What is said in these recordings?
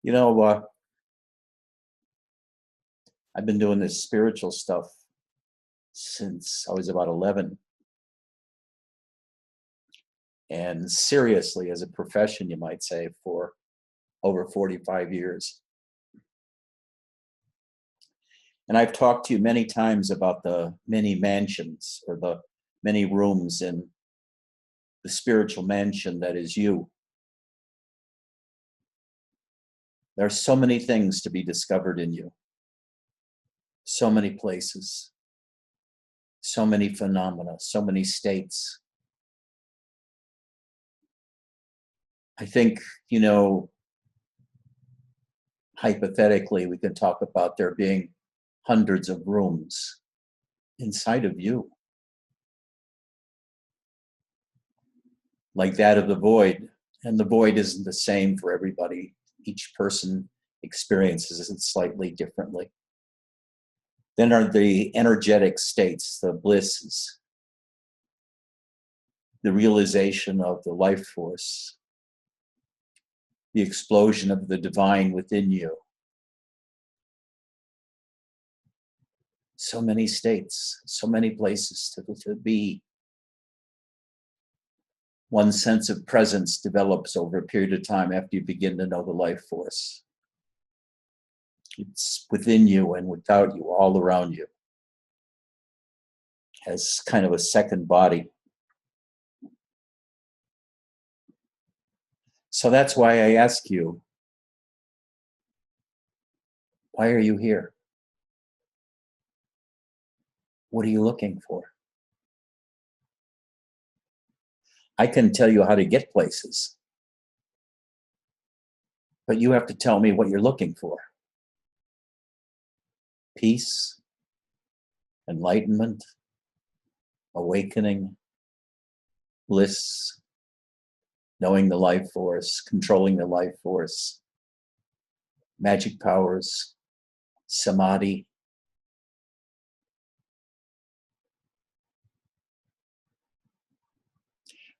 You know, I've been doing this spiritual stuff since I was about 11. And seriously, as a profession, you might say, for over 45 years. And I've talked to you many times about the many mansions or the many rooms in the spiritual mansion that is you. There are so many things to be discovered in you. So many places, so many phenomena, so many states. I think, hypothetically, we can talk about there being hundreds of rooms inside of you, like that of the void. And the void isn't the same for everybody. Each person experiences it slightly differently. Then are the energetic states, the blisses, the realization of the life force, the explosion of the divine within you. So many states, so many places to be. One sense of presence develops over a period of time after you begin to know the life force. It's within you and without you, all around you. As kind of a second body. So that's why I ask you, why are you here? What are you looking for? I can tell you how to get places, but you have to tell me what you're looking for. Peace, enlightenment, awakening, bliss, knowing the life force, controlling the life force, magic powers, samadhi.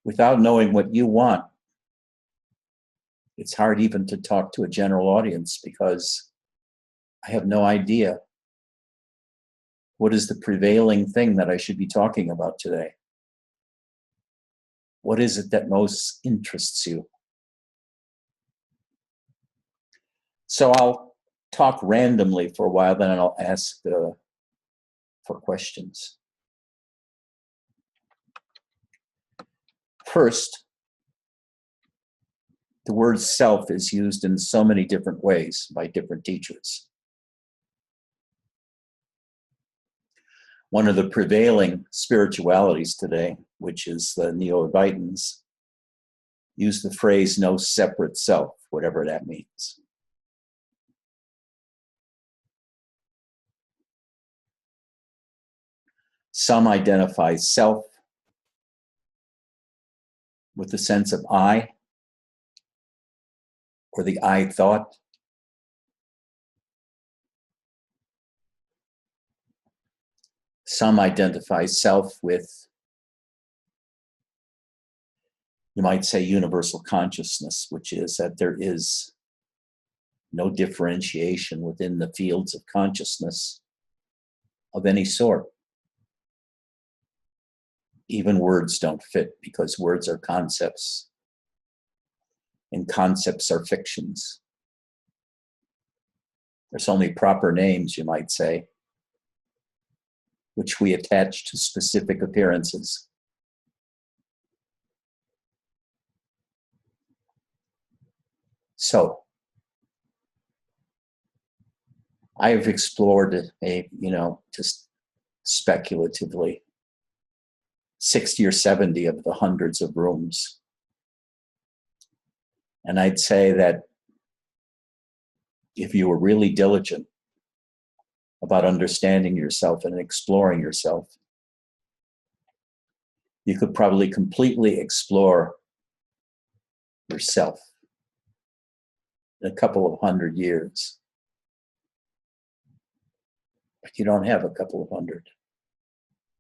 Without knowing what you want, it's hard even to talk to a general audience because I have no idea what is the prevailing thing that I should be talking about today. What is it that most interests you? So I'll talk randomly for a while, then I'll ask for questions. First, the word self is used in so many different ways by different teachers. One of the prevailing spiritualities today, which is the Neo-Advaitins, use the phrase no separate self, whatever that means. Some identify self with the sense of I, or the I thought. Some identify self with, you might say, universal consciousness, which is that there is no differentiation within the fields of consciousness of any sort. Even words don't fit because words are concepts, and concepts are fictions. There's only proper names, you might say, which we attach to specific appearances. So, I have explored just speculatively, 60 or 70 of the hundreds of rooms. And I'd say that if you were really diligent about understanding yourself and exploring yourself, you could probably completely explore yourself in a couple of 100 years. But you don't have a couple of 100.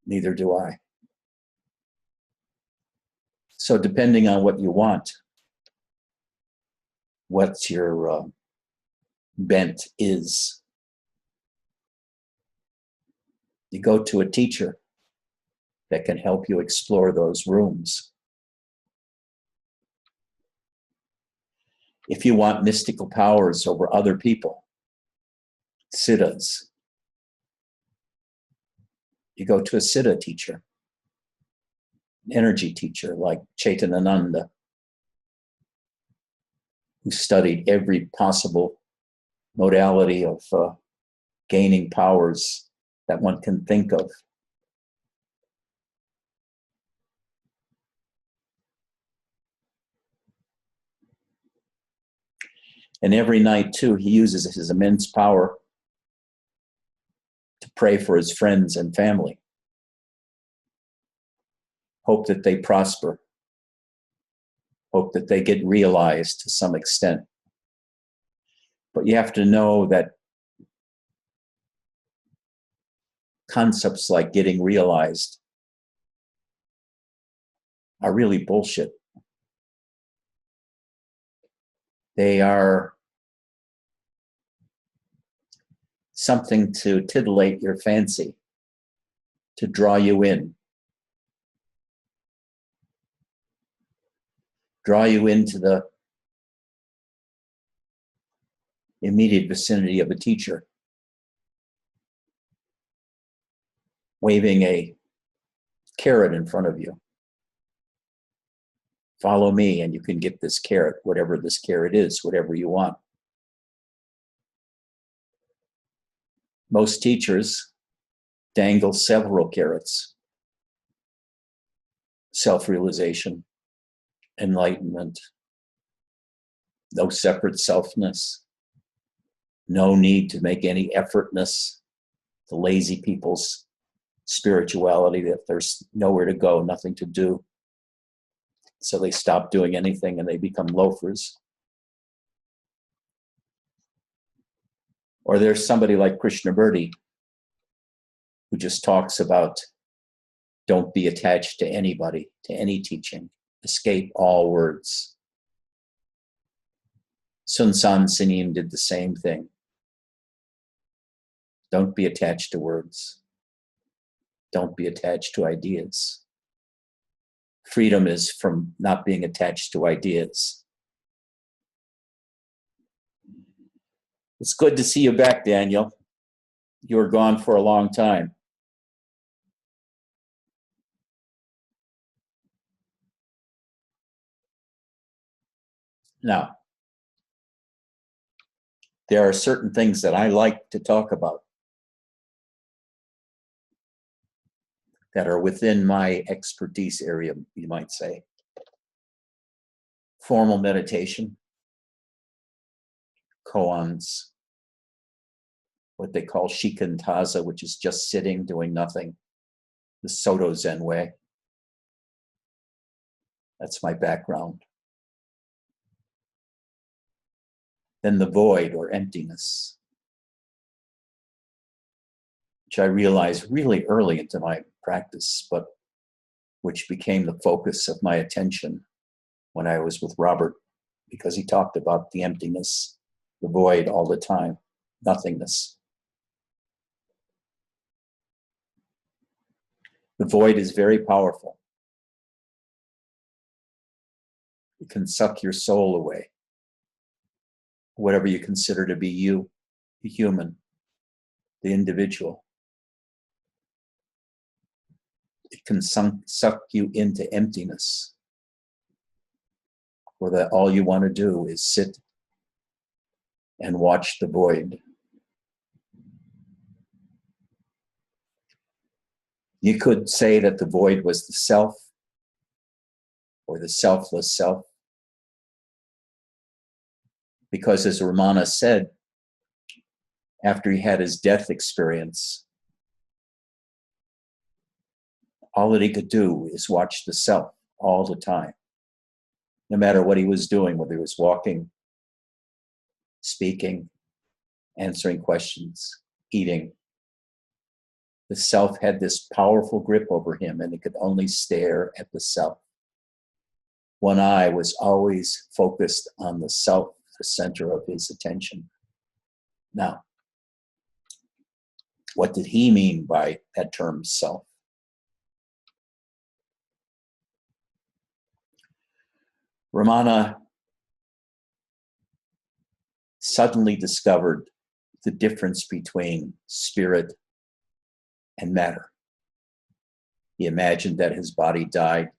Neither do I. So depending on what you want, what's your bent is. You go to a teacher that can help you explore those rooms. If you want mystical powers over other people, siddhas, you go to a siddha teacher, an energy teacher like Chaitanananda, who studied every possible modality of gaining powers that one can think of. And every night, too, he uses his immense power to pray for his friends and family. Hope that they prosper. Hope that they get realized to some extent. But you have to know that concepts like getting realized are really bullshit. They are something to titillate your fancy, to draw you in. Draw you into the immediate vicinity of a teacher, waving a carrot in front of you. Follow me and you can get this carrot, whatever this carrot is, whatever you want. Most teachers dangle several carrots: self-realization, enlightenment, no separate selfness, no need to make any effortness, the lazy people's spirituality, that there's nowhere to go, nothing to do. So they stop doing anything and they become loafers. Or there's somebody like Krishnamurti who just talks about don't be attached to anybody, to any teaching, escape all words. Sun San Sinim did the same thing. Don't be attached to words. Don't be attached to ideas. Freedom is from not being attached to ideas. It's good to see you back, Daniel. You were gone for a long time. Now, there are certain things that I like to talk about that are within my expertise area, you might say. Formal meditation, koans, what they call shikantaza, which is just sitting, doing nothing, the Soto Zen way. That's my background. Then the void or emptiness, which I realized really early into my practice, but which became the focus of my attention when I was with Robert, because he talked about the emptiness, the void all the time, nothingness. The void is very powerful. It can suck your soul away. Whatever you consider to be you, the human, the individual. It can suck you into emptiness, where that all you want to do is sit and watch the void. You could say that the void was the self, or the selfless self. Because as Ramana said, after he had his death experience, all that he could do is watch the self all the time. No matter what he was doing, whether he was walking, speaking, answering questions, eating, the self had this powerful grip over him, and he could only stare at the self. One eye was always focused on the self, the center of his attention. Now, what did he mean by that term self? Ramana suddenly discovered the difference between spirit and matter. He imagined that his body died.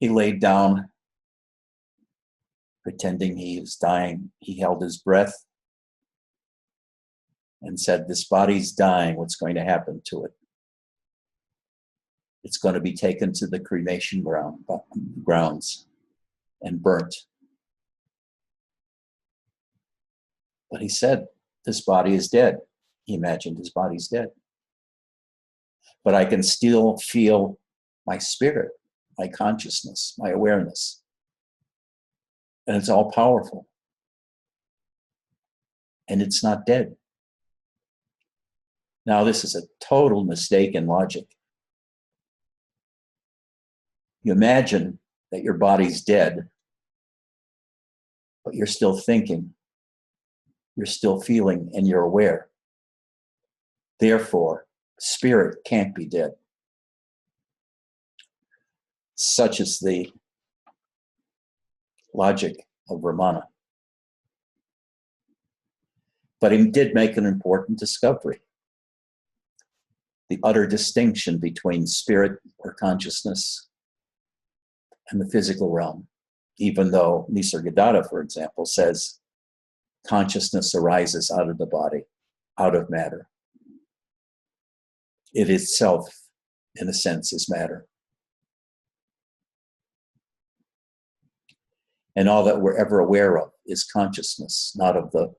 He laid down, pretending he was dying. He held his breath and said, "This body's dying. What's going to happen to it? It's going to be taken to the cremation grounds and burnt." But he said, "This body is dead." He imagined his body's dead. But I can still feel my spirit, my consciousness, my awareness. And it's all powerful. And it's not dead. Now, this is a total mistake in logic. You imagine that your body's dead, but you're still thinking, you're still feeling, and you're aware. Therefore, spirit can't be dead. Such is the logic of Ramana. But he did make an important discovery. The utter distinction between spirit or consciousness and the physical realm. Even though Nisargadatta, for example, says consciousness arises out of the body, out of matter. It itself, in a sense, is matter. And all that we're ever aware of is consciousness, not of the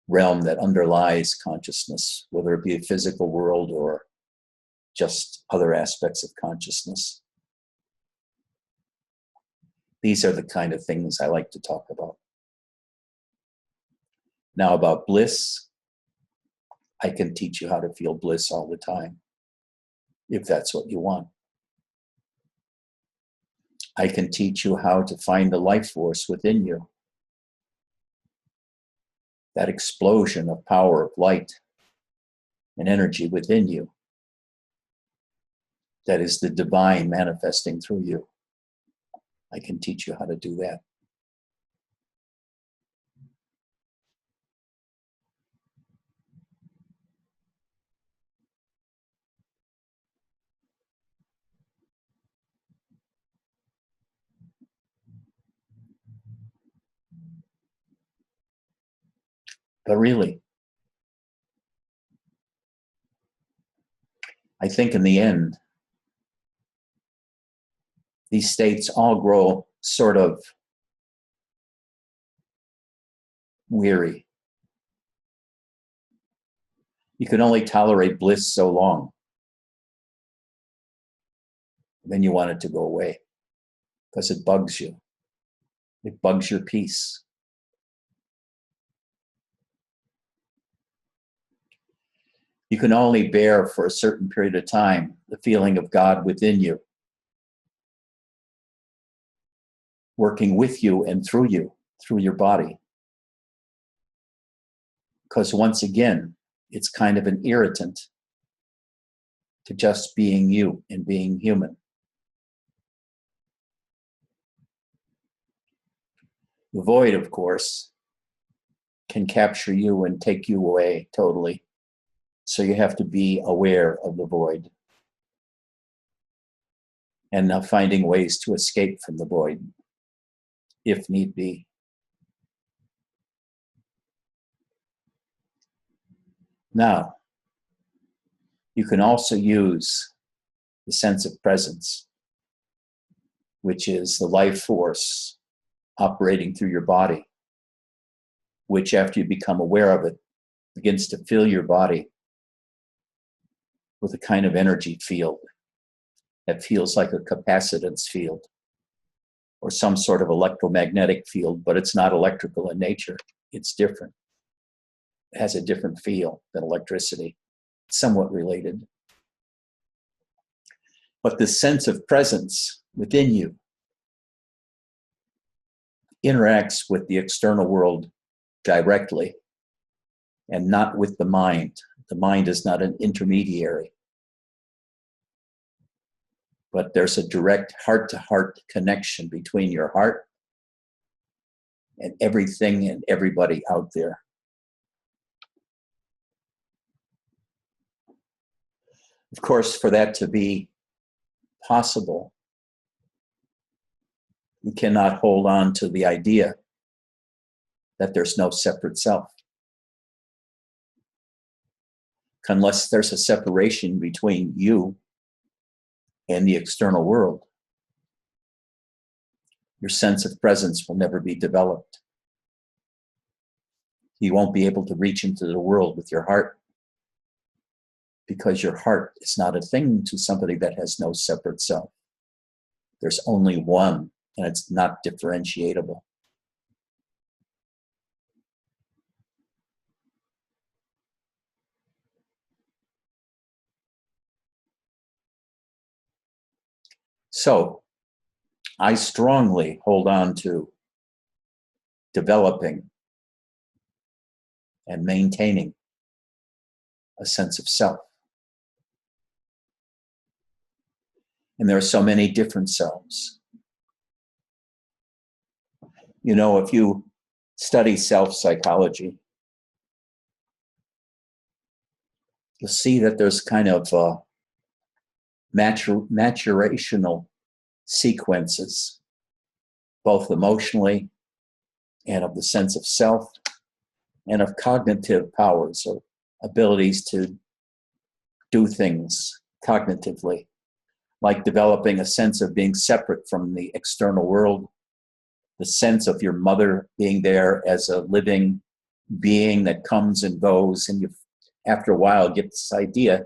realm that underlies consciousness, whether it be a physical world or just other aspects of consciousness. These are the kind of things I like to talk about. Now, about bliss, I can teach you how to feel bliss all the time, if that's what you want. I can teach you how to find the life force within you. That explosion of power, of light, and energy within you. That is the divine manifesting through you. I can teach you how to do that. But really, I think in the end, these states all grow sort of weary. You can only tolerate bliss so long. Then you want it to go away because it bugs you. It bugs your peace. You can only bear for a certain period of time the feeling of God within you, working with you and through you, through your body. Because once again, it's kind of an irritant to just being you and being human. The void, of course, can capture you and take you away totally. So you have to be aware of the void and now finding ways to escape from the void, if need be. Now, you can also use the sense of presence, which is the life force operating through your body, which after you become aware of it, begins to fill your body with a kind of energy field that feels like a capacitance field or some sort of electromagnetic field, but it's not electrical in nature. It's different. It has a different feel than electricity. It's somewhat related. But the sense of presence within you interacts with the external world directly and not with the mind. The mind is not an intermediary. But there's a direct heart-to-heart connection between your heart and everything and everybody out there. Of course, for that to be possible, you cannot hold on to the idea that there's no separate self. Unless there's a separation between you and the external world, your sense of presence will never be developed. You won't be able to reach into the world with your heart, because your heart is not a thing to somebody that has no separate self. There's only one, and it's not differentiatable. So, I strongly hold on to developing and maintaining a sense of self. And there are so many different selves. You know, if you study self-psychology, you'll see that there's kind of maturational sequences, both emotionally and of the sense of self and of cognitive powers or abilities to do things cognitively, like developing a sense of being separate from the external world, the sense of your mother being there as a living being that comes and goes, and you, after a while, get this idea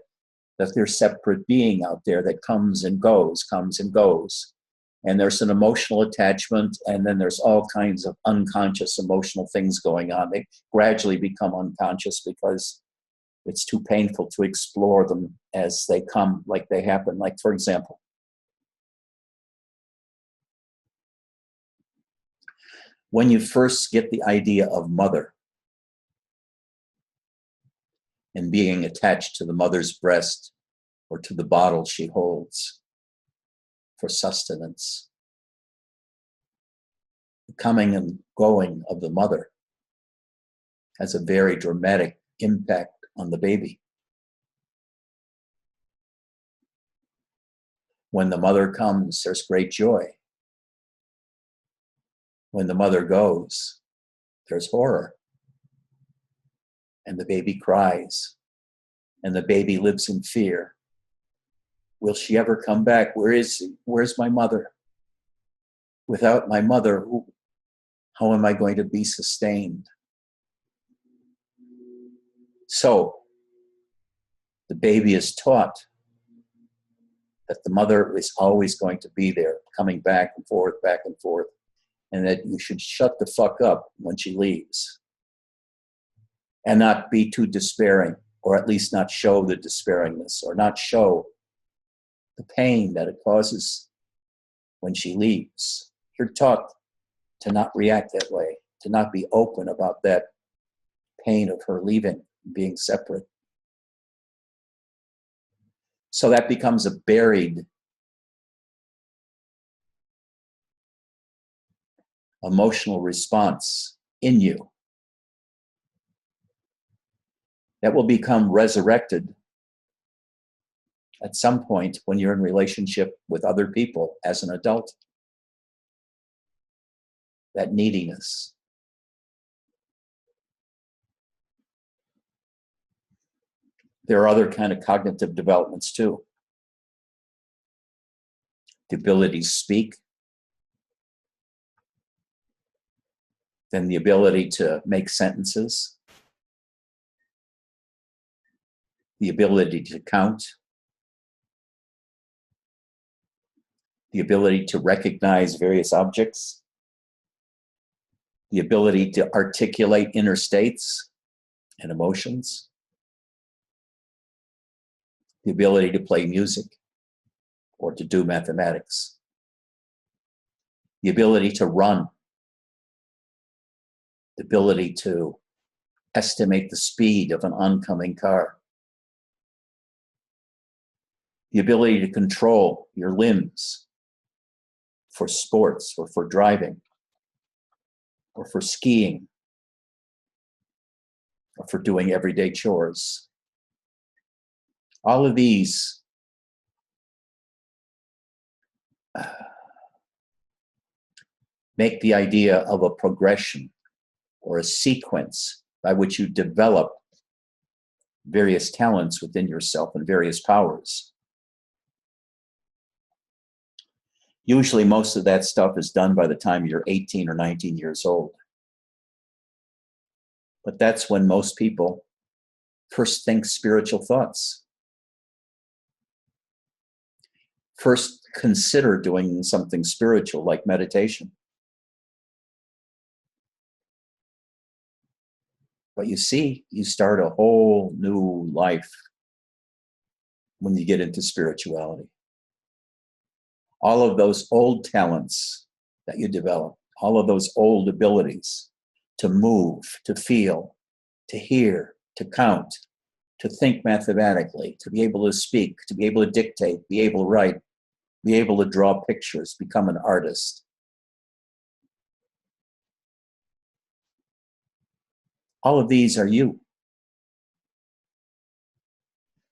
that there's separate being out there that comes and goes. And there's an emotional attachment, and then there's all kinds of unconscious emotional things going on. They gradually become unconscious because it's too painful to explore them as they come, like they happen. Like, for example, when you first get the idea of mother and being attached to the mother's breast or to the bottle she holds for sustenance, the coming and going of the mother has a very dramatic impact on the baby. When the mother comes, there's great joy. When the mother goes, there's horror. And the baby cries. And the baby lives in fear. Will she ever come back? Where is she? Where's my mother? Without my mother, how am I going to be sustained? So, the baby is taught that the mother is always going to be there, coming back and forth, and that you should shut the fuck up when she leaves and not be too despairing, or at least not show the despairingness, or not show the pain that it causes when she leaves. You're taught to not react that way, to not be open about that pain of her leaving, being separate. So that becomes a buried emotional response in you that will become resurrected at some point when you're in relationship with other people as an adult. That neediness. There are other kind of cognitive developments too. The ability to speak, then the ability to make sentences, the ability to count, the ability to recognize various objects, the ability to articulate inner states and emotions, the ability to play music or to do mathematics, the ability to run, the ability to estimate the speed of an oncoming car, the ability to control your limbs for sports or for driving or for skiing or for doing everyday chores. All of these make the idea of a progression or a sequence by which you develop various talents within yourself and various powers. Usually most of that stuff is done by the time you're 18 or 19 years old. But that's when most people first think spiritual thoughts. First consider doing something spiritual like meditation. But you see, you start a whole new life when you get into spirituality. All of those old talents that you develop, all of those old abilities to move, to feel, to hear, to count, to think mathematically, to be able to speak, to be able to dictate, be able to write, be able to draw pictures, become an artist. All of these are you.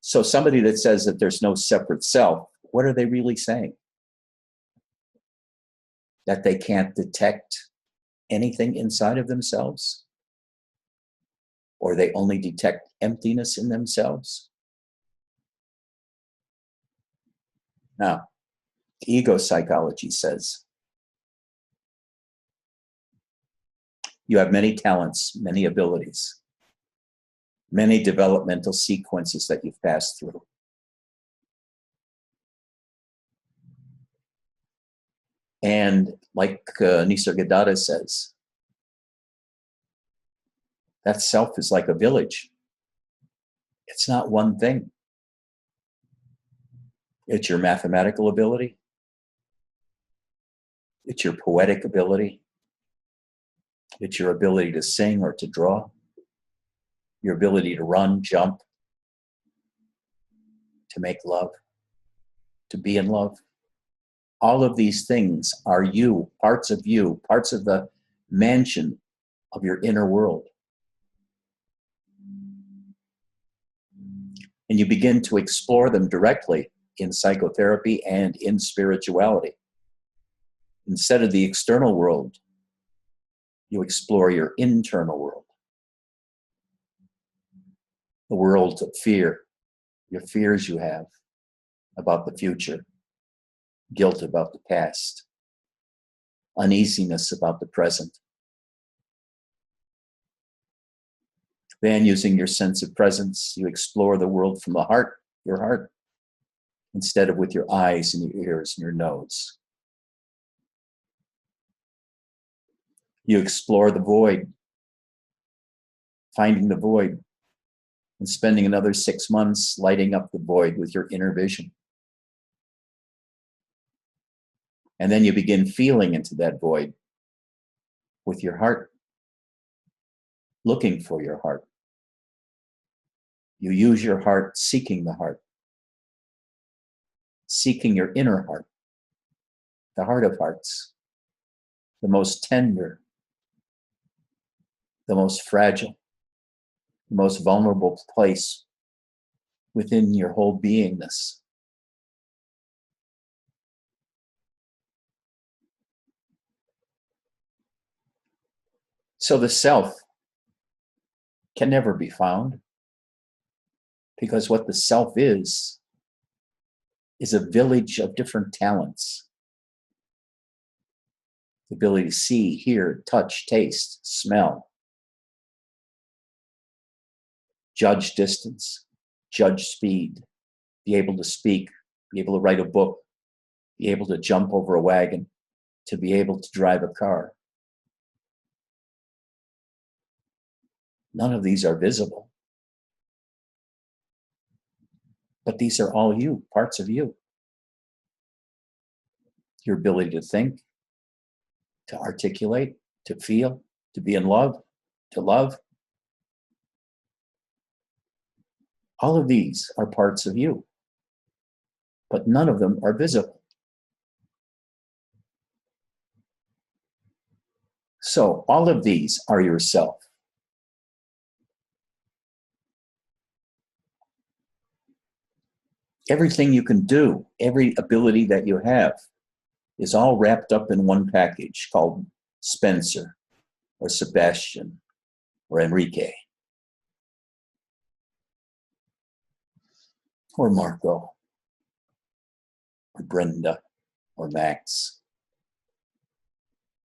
So somebody that says that there's no separate self, what are they really saying? That they can't detect anything inside of themselves? Or they only detect emptiness in themselves? Now, ego psychology says you have many talents, many abilities, many developmental sequences that you've passed through. And like Nisargadatta says, that self is like a village. It's not one thing. It's your mathematical ability. It's your poetic ability. It's your ability to sing or to draw. Your ability to run, jump, to make love, to be in love. All of these things are you, parts of the mansion of your inner world. And you begin to explore them directly in psychotherapy and in spirituality. Instead of the external world, you explore your internal world. The world of fear, your fears you have about the future, guilt about the past, uneasiness about the present. Then, using your sense of presence, you explore the world from the heart, your heart, instead of with your eyes and your ears and your nose. You explore the void, finding the void, and spending another 6 months lighting up the void with your inner vision. And then you begin feeling into that void with your heart, looking for your heart. You use your heart, seeking the heart, seeking your inner heart, the heart of hearts, the most tender, the most fragile, the most vulnerable place within your whole beingness. So the self can never be found, because what the self is a village of different talents. The ability to see, hear, touch, taste, smell, judge distance, judge speed, be able to speak, be able to write a book, be able to jump over a wagon, to be able to drive a car. None of these are visible. But these are all you, parts of you. Your ability to think, to articulate, to feel, to be in love, to love. All of these are parts of you, but none of them are visible. So all of these are yourself. Everything you can do, every ability that you have, is all wrapped up in one package called Spencer or Sebastian or Enrique or Marco or Brenda or Max.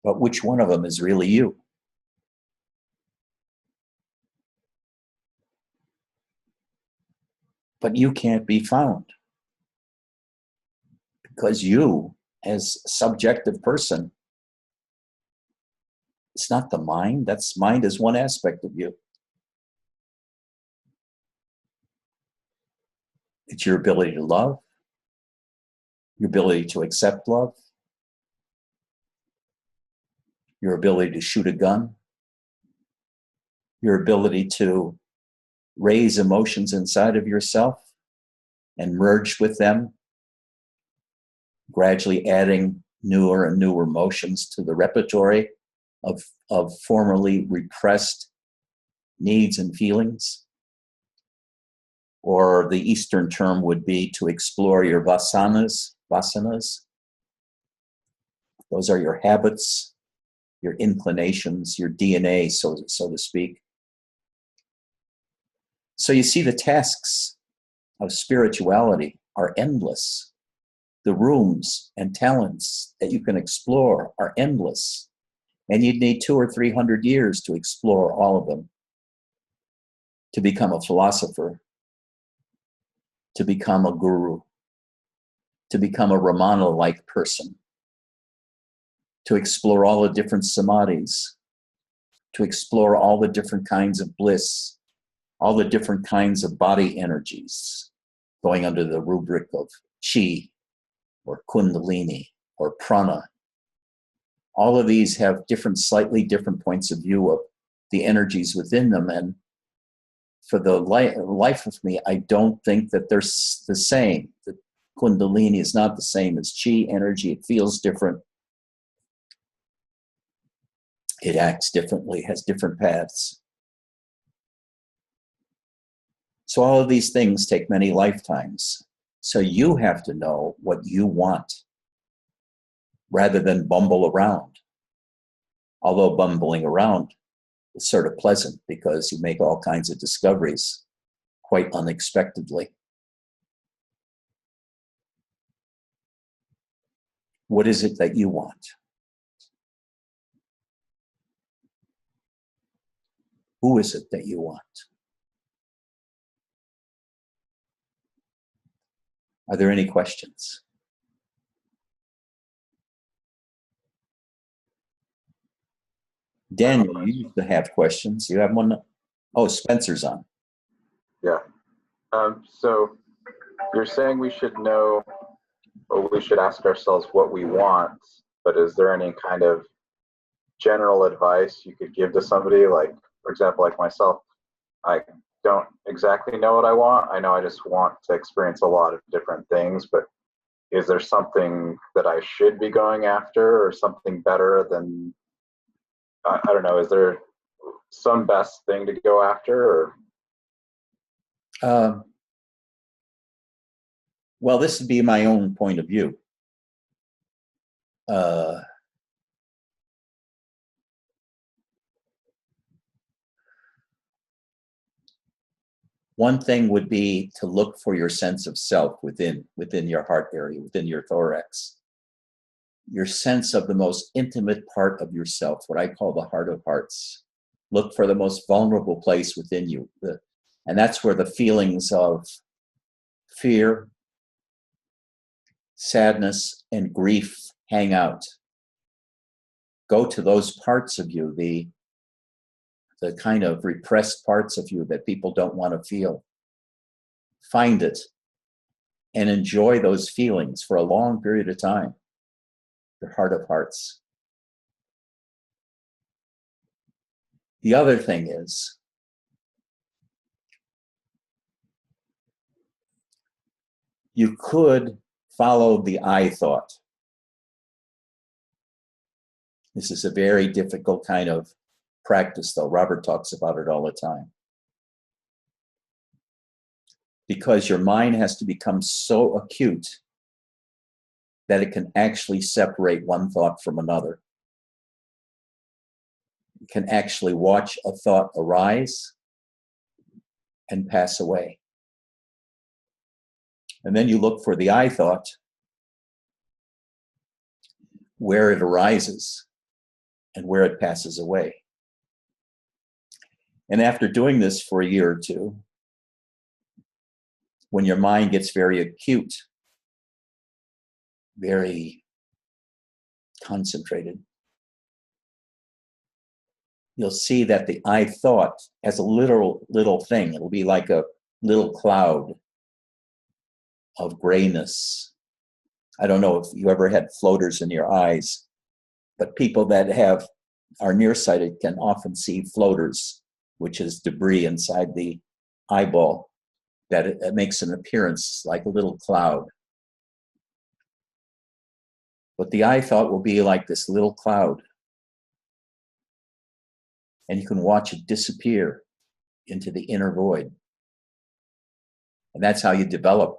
But which one of them is really you? But you can't be found because you, as a subjective person, it's not the mind. That's mind is one aspect of you. It's your ability to love, your ability to accept love, your ability to shoot a gun, your ability to raise emotions inside of yourself and merge with them, gradually adding newer and newer emotions to the repertory of formerly repressed needs and feelings. Or the Eastern term would be to explore your vasanas. Those are your habits, your inclinations, your DNA, so to speak. So you see, the tasks of spirituality are endless. The rooms and talents that you can explore are endless. And you'd need 200 or 300 years to explore all of them, to become a philosopher, to become a guru, to become a Ramana-like person, to explore all the different samadhis, to explore all the different kinds of bliss, all the different kinds of body energies, going under the rubric of chi or kundalini or prana. All of these have different, slightly different points of view of the energies within them. And for the life of me, I don't think that they're the same. The kundalini is not the same as chi energy. It feels different. It acts differently, has different paths. So all of these things take many lifetimes. So you have to know what you want rather than bumble around. Although bumbling around is sort of pleasant because you make all kinds of discoveries quite unexpectedly. What is it that you want? Who is it that you want? Are there any questions? Daniel, you used to have questions. You have one? Oh, Spencer's on. Yeah. So you're saying we should know, or we should ask ourselves what we want, but is there any kind of general advice you could give to somebody? Like, for example, like myself, I don't exactly know what I want. I know I just want to experience a lot of different things, but is there something that I should be going after or something better than, I don't know, is there some best thing to go after? Or well, this would be my own point of view. One thing would be to look for your sense of self within your heart area, within your thorax. Your sense of the most intimate part of yourself, what I call the heart of hearts. Look for the most vulnerable place within you. And that's where the feelings of fear, sadness, and grief hang out. Go to those parts of you, the kind of repressed parts of you that people don't want to feel. Find it and enjoy those feelings for a long period of time. Your heart of hearts. The other thing is, you could follow the I thought. This is a very difficult kind of practice, though. Robert talks about it all the time. Because your mind has to become so acute that it can actually separate one thought from another. It can actually watch a thought arise and pass away. And then you look for the I thought, where it arises and where it passes away. And after doing this for a year or two, when your mind gets very acute, very concentrated, you'll see that the I thought as a little thing, it'll be like a little cloud of grayness. I don't know if you ever had floaters in your eyes, but people that are nearsighted can often see floaters, which is debris inside the eyeball, that it makes an appearance like a little cloud. But the I thought will be like this little cloud, and you can watch it disappear into the inner void. And that's how you develop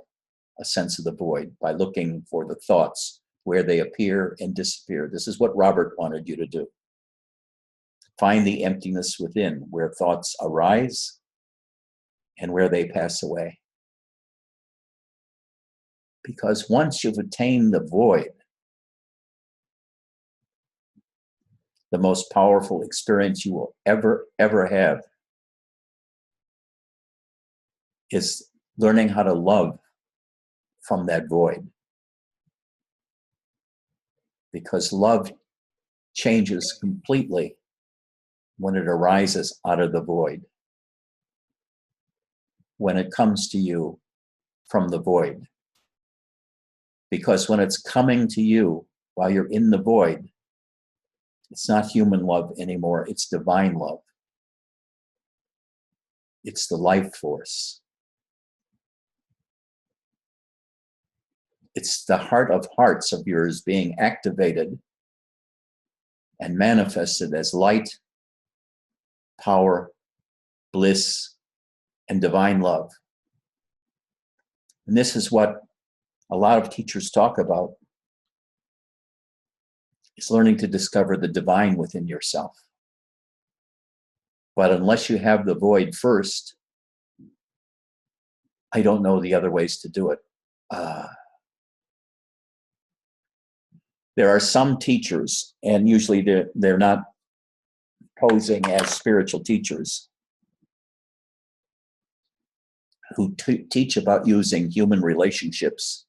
a sense of the void, by looking for the thoughts where they appear and disappear. This is what Robert wanted you to do. Find the emptiness within, where thoughts arise and where they pass away. Because once you've attained the void, the most powerful experience you will ever have is learning how to love from that void. Because love changes completely when it arises out of the void. When it comes to you from the void. Because when it's coming to you while you're in the void, it's not human love anymore, it's divine love. It's the life force. It's the heart of hearts of yours being activated and manifested as light, power, bliss, and divine love. And this is what a lot of teachers talk about, is learning to discover the divine within yourself. But unless you have the void first, I don't know the other ways to do it. There are some teachers, and usually they're not posing as spiritual teachers, who teach about using human relationships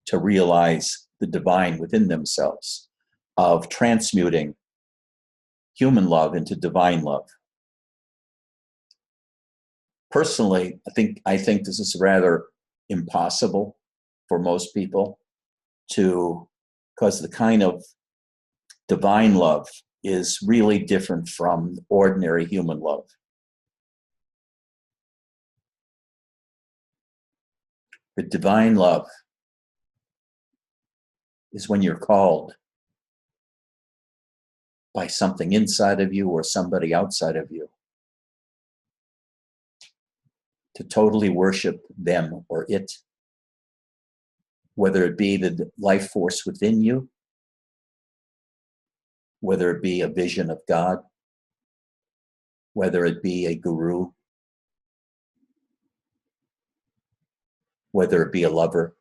to realize the divine within themselves, of transmuting human love into divine love. Personally, I think this is rather impossible for most people because the kind of divine love is really different from ordinary human love. The divine love is when you're called by something inside of you or somebody outside of you to totally worship them or it, whether it be the life force within you, whether it be a vision of God, whether it be a guru, whether it be a lover,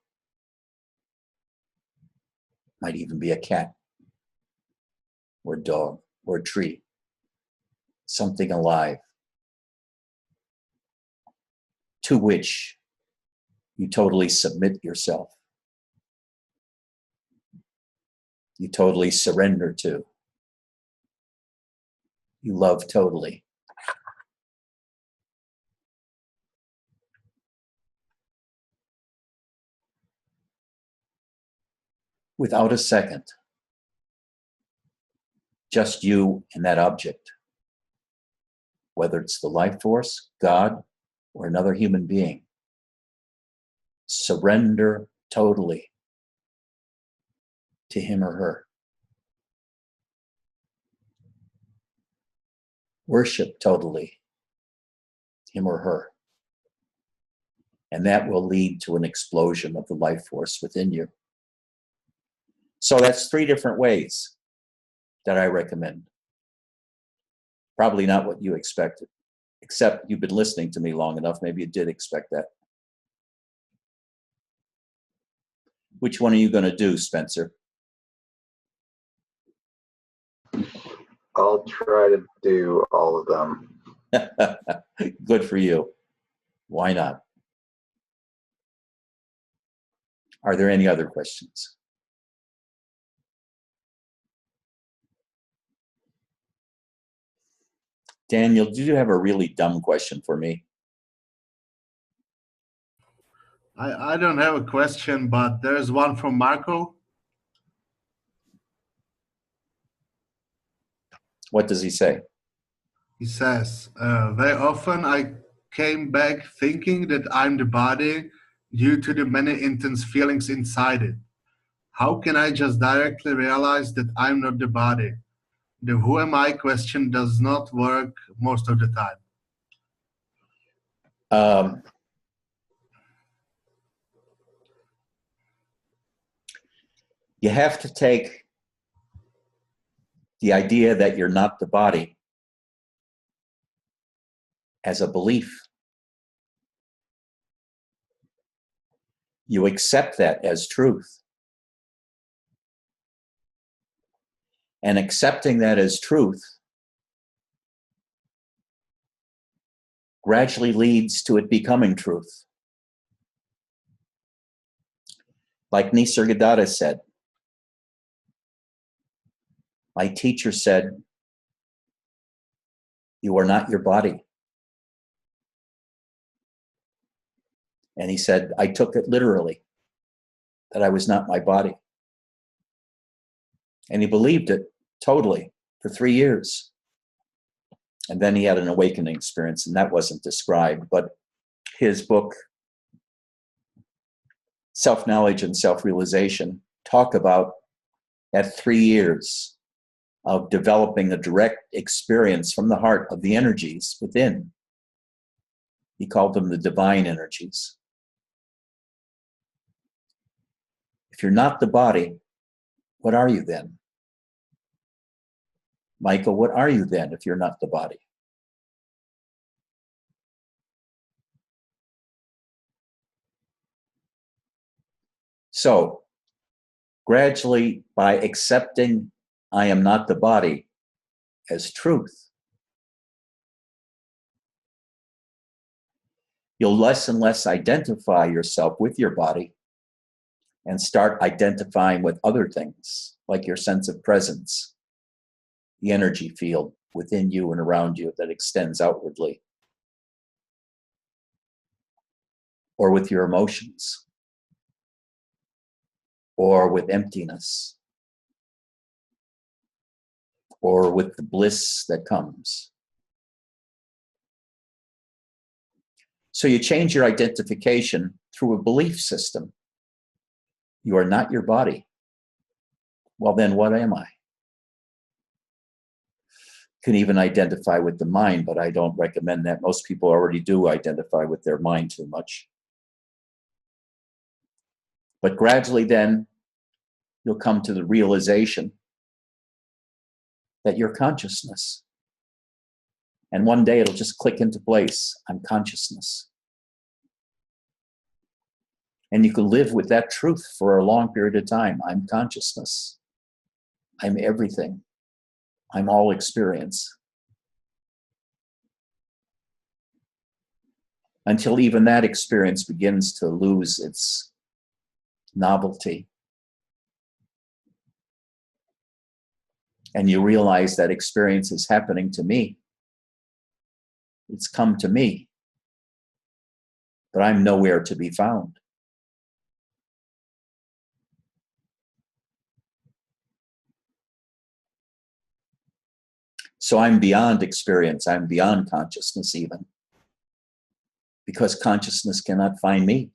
might even be a cat or a dog or a tree, something alive to which you totally submit yourself. You totally surrender to. You love totally. Without a second. Just you and that object. whether it's the life force, God, or another human being. Surrender totally to him or her. Worship totally him or her. And that will lead to an explosion of the life force within you. So that's 3 different ways that I recommend. Probably not what you expected, except you've been listening to me long enough. Maybe you did expect that. Which one are you going to do, Spencer? I'll try to do all of them. Good for you. Why not? Are there any other questions? Daniel, did you have a really dumb question for me? I don't have a question, but there's one from Marco. What does he say? He says, very often I came back thinking that I'm the body due to the many intense feelings inside it. How can I just directly realize that I'm not the body? The who am I question does not work most of the time. You have to take the idea that you're not the body as a belief. You accept that as truth. And accepting that as truth gradually leads to it becoming truth. Like Nisargadatta said, my teacher said, you are not your body. And he said, I took it literally, that I was not my body. And he believed it totally for 3 years. And then he had an awakening experience, and that wasn't described, but his book, Self-Knowledge and Self-Realization, talk about that 3 years of developing a direct experience from the heart of the energies within. He called them the divine energies. If you're not the body, what are you then? Michael, what are you then if you're not the body? So, gradually, by accepting I am not the body as truth, you'll less and less identify yourself with your body and start identifying with other things, like your sense of presence, the energy field within you and around you that extends outwardly, or with your emotions, or with emptiness, or with the bliss that comes. So you change your identification through a belief system. You are not your body. Well, then what am I? Can even identify with the mind, but I don't recommend that. Most people already do identify with their mind too much. But gradually then, you'll come to the realization that you're consciousness. And one day it'll just click into place. I'm consciousness. And you can live with that truth for a long period of time. I'm consciousness. I'm everything. I'm all experience. Until even that experience begins to lose its novelty. And you realize that experience is happening to me. It's come to me. But I'm nowhere to be found. So I'm beyond experience. I'm beyond consciousness even. Because consciousness cannot find me.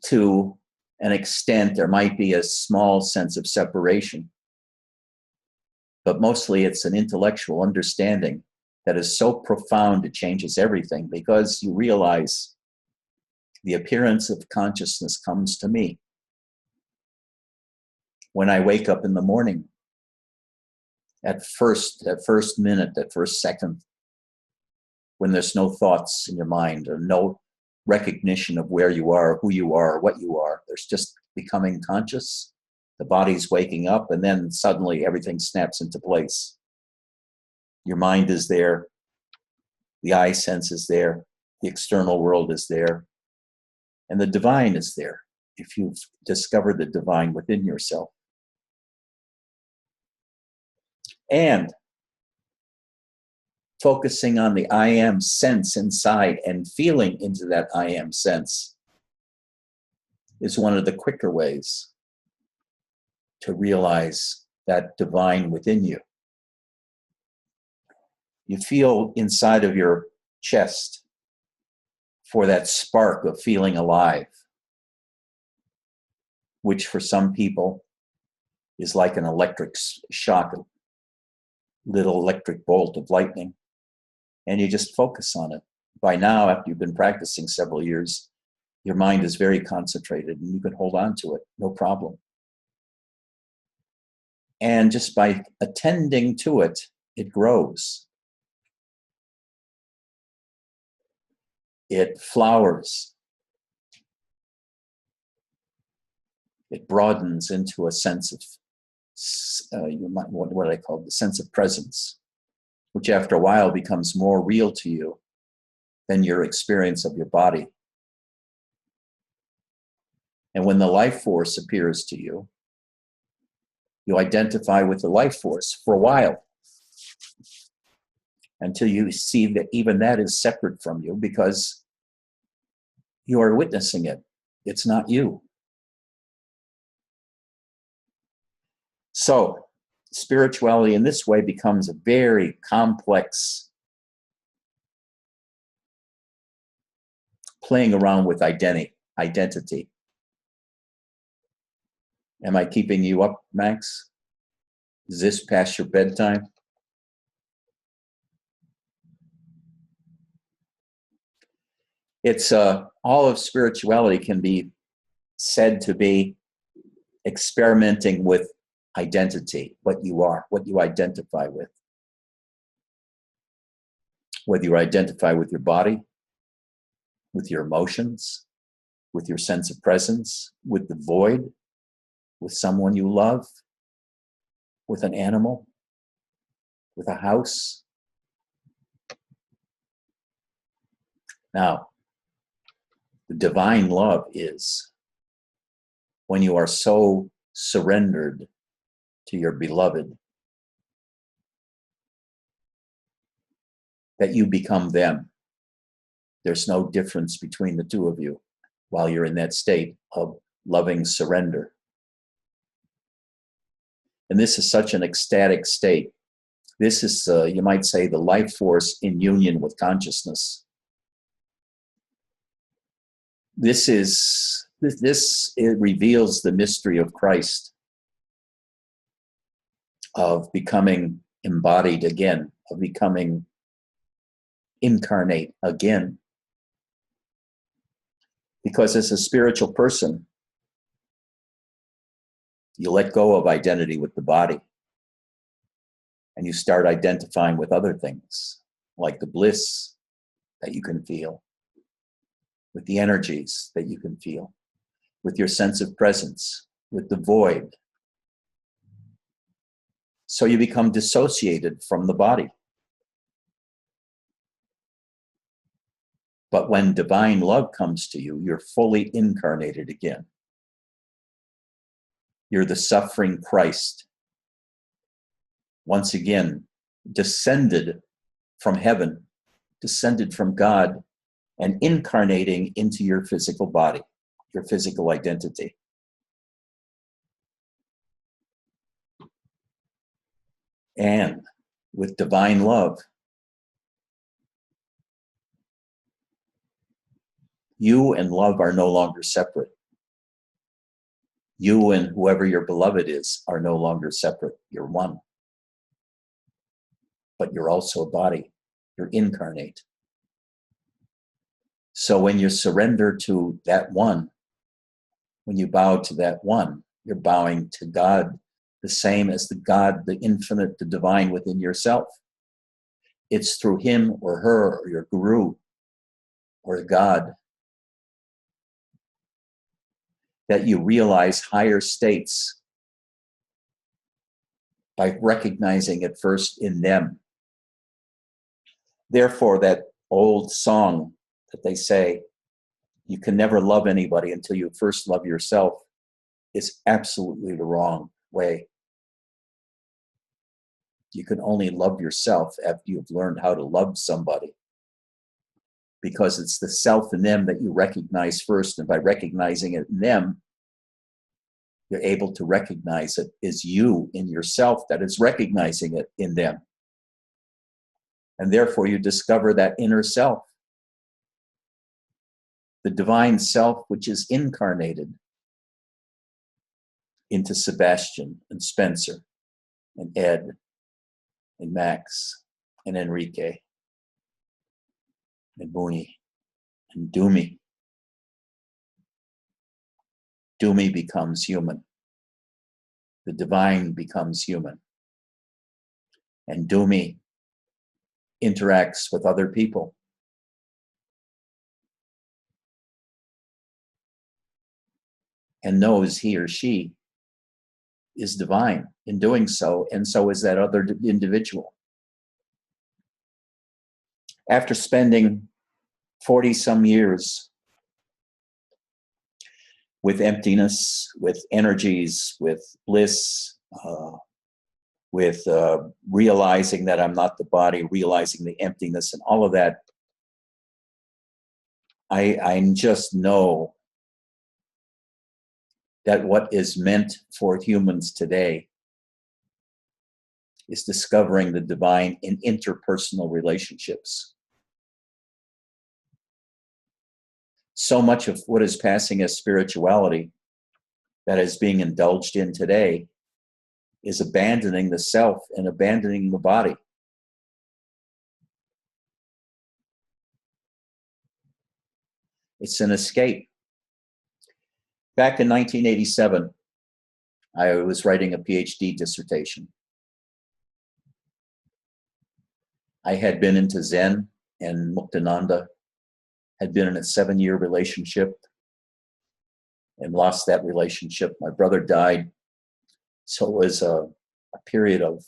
To an extent, there might be a small sense of separation. But mostly it's an intellectual understanding that is so profound it changes everything, because you realize the appearance of consciousness comes to me when I wake up in the morning. That first minute, that first second, when there's no thoughts in your mind or no recognition of where you are, who you are, what you are. There's just becoming conscious. The body's waking up, and then suddenly everything snaps into place. Your mind is there. The eye sense is there. The external world is there. And the divine is there, if you've discovered the divine within yourself. And focusing on the I am sense inside and feeling into that I am sense is one of the quicker ways to realize that divine within you. You feel inside of your chest for that spark of feeling alive, which for some people is like an electric shock, a little electric bolt of lightning. And you just focus on it. By now, after you've been practicing several years, your mind is very concentrated and you can hold on to it, no problem. And just by attending to it, it grows. It flowers. It broadens into a sense of, what I call the sense of presence, which after a while becomes more real to you than your experience of your body. And when the life force appears to you, you identify with the life force for a while, until you see that even that is separate from you, because you are witnessing it. It's not you. So spirituality in this way becomes a very complex playing around with identity. Am I keeping you up, Max? Is this past your bedtime? It's all of spirituality can be said to be experimenting with identity, what you are, what you identify with. Whether you identify with your body, with your emotions, with your sense of presence, with the void, with someone you love, with an animal, with a house. Now, the divine love is when you are so surrendered to your beloved that you become them. There's no difference between the two of you while you're in that state of loving surrender. And this is such an ecstatic state. This is, you might say, the life force in union with consciousness. It reveals the mystery of Christ, of becoming embodied again, of becoming incarnate again. Because as a spiritual person, you let go of identity with the body and you start identifying with other things, like the bliss that you can feel, with the energies that you can feel, with your sense of presence, with the void. So you become dissociated from the body. But when divine love comes to you, you're fully incarnated again. You're the suffering Christ, once again, descended from heaven, descended from God, and incarnating into your physical body, your physical identity. And with divine love, you and love are no longer separate. You and whoever your beloved is are no longer separate. You're one. But you're also a body. You're incarnate. So when you surrender to that one, when you bow to that one, you're bowing to God, the same as the God, the infinite, the divine within yourself. It's through him or her or your guru or God that you realize higher states by recognizing it first in them. Therefore, that old song that they say, you can never love anybody until you first love yourself, is absolutely the wrong way. You can only love yourself after you've learned how to love somebody, because it's the self in them that you recognize first, and by recognizing it in them, you're able to recognize it as you in yourself that is recognizing it in them. And therefore you discover that inner self, the divine self, which is incarnated into Sebastian and Spencer and Ed and Max and Enrique and Mooney and Dumi. Dumi becomes human. The divine becomes human. And Dumi interacts with other people. And knows he or she is divine in doing so, and so is that other individual. After spending 40 some years with emptiness, with energies, with bliss, with realizing that I'm not the body, realizing the emptiness and all of that, I just know that what is meant for humans today is discovering the divine in interpersonal relationships. So much of what is passing as spirituality that is being indulged in today is abandoning the self and abandoning the body. It's an escape. Back in 1987, I was writing a PhD dissertation. I had been into Zen and Muktananda, had been in a 7-year relationship and lost that relationship. My brother died. So it was a period of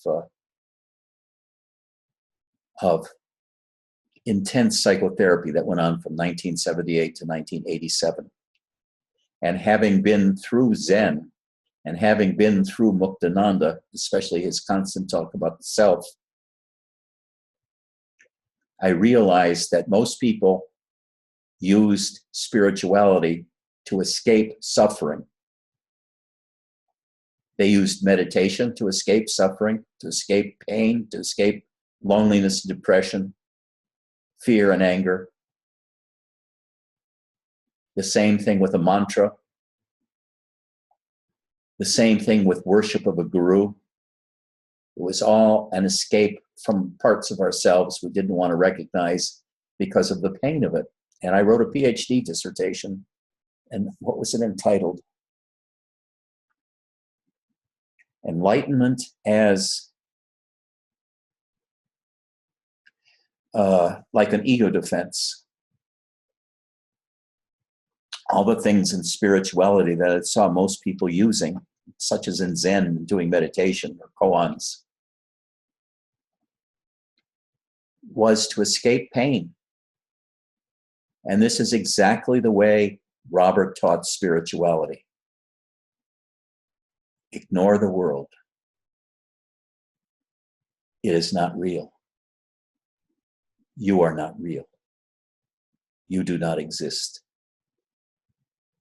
intense psychotherapy that went on from 1978 to 1987. And having been through Zen and having been through Muktananda, especially his constant talk about the self, I realized that most people used spirituality to escape suffering. They used meditation to escape suffering, to escape pain, to escape loneliness, depression, fear, and anger. The same thing with a mantra. The same thing with worship of a guru. It was all an escape from parts of ourselves we didn't want to recognize because of the pain of it. And I wrote a PhD dissertation, and what was it entitled? Enlightenment as like an ego defense. All the things in spirituality that I saw most people using, such as in Zen, doing meditation or koans, was to escape pain. And this is exactly the way Robert taught spirituality. Ignore the world. It is not real. You are not real. You do not exist.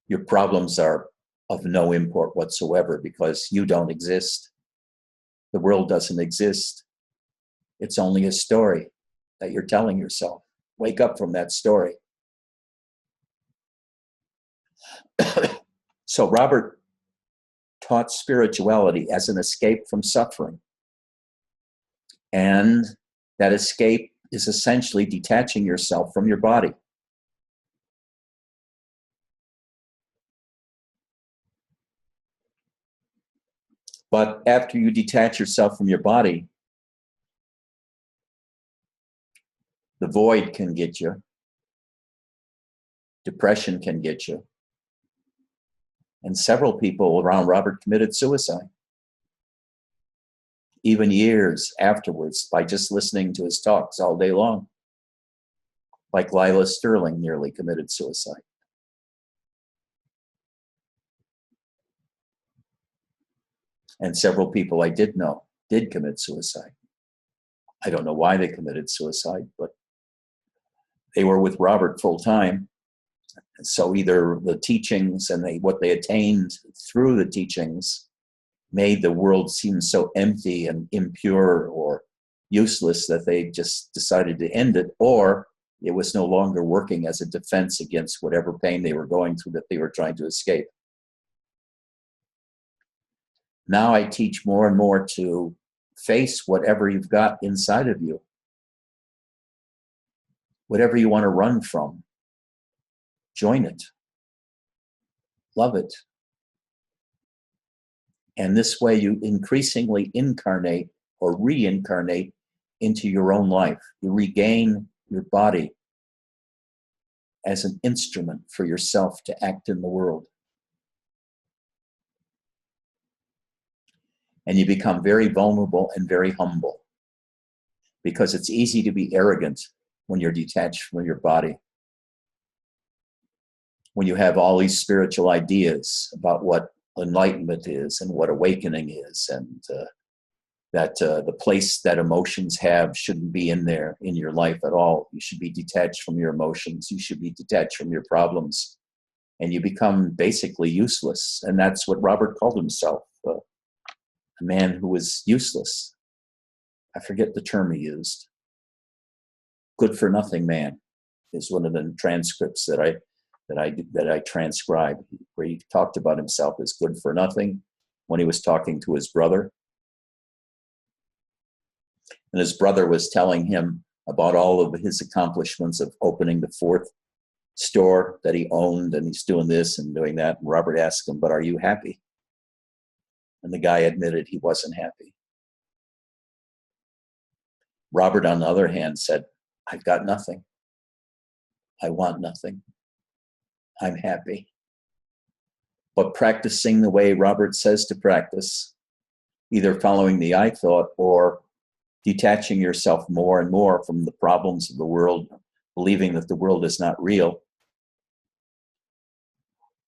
Your problems are of no import whatsoever because you don't exist. The world doesn't exist. It's only a story that you're telling yourself. Wake up from that story. So Robert taught spirituality as an escape from suffering. And that escape is essentially detaching yourself from your body. But after you detach yourself from your body, the void can get you. Depression can get you. And several people around Robert committed suicide, even years afterwards, by just listening to his talks all day long. Like Lila Sterling nearly committed suicide. And several people I did know did commit suicide. I don't know why they committed suicide, but they were with Robert full time. So either the teachings and what they attained through the teachings made the world seem so empty and impure or useless that they just decided to end it, or it was no longer working as a defense against whatever pain they were going through that they were trying to escape. Now I teach more and more to face whatever you've got inside of you, whatever you want to run from. Join it. Love it. And this way you increasingly incarnate or reincarnate into your own life. You regain your body as an instrument for yourself to act in the world. And you become very vulnerable and very humble, because it's easy to be arrogant when you're detached from your body. When you have all these spiritual ideas about what enlightenment is and what awakening is, and that the place that emotions have shouldn't be in there in your life at all. You should be detached from your emotions. You should be detached from your problems. And you become basically useless. And that's what Robert called himself, a man who was useless. I forget the term he used. Good for nothing man is one of the transcripts that I transcribed, where he talked about himself as good for nothing when he was talking to his brother. And his brother was telling him about all of his accomplishments of opening the 4th store that he owned, and he's doing this and doing that. And Robert asked him, "But are you happy?" And the guy admitted he wasn't happy. Robert, on the other hand, said, "I've got nothing. I want nothing. I'm happy." But practicing the way Robert says to practice, either following the I thought or detaching yourself more and more from the problems of the world, believing that the world is not real,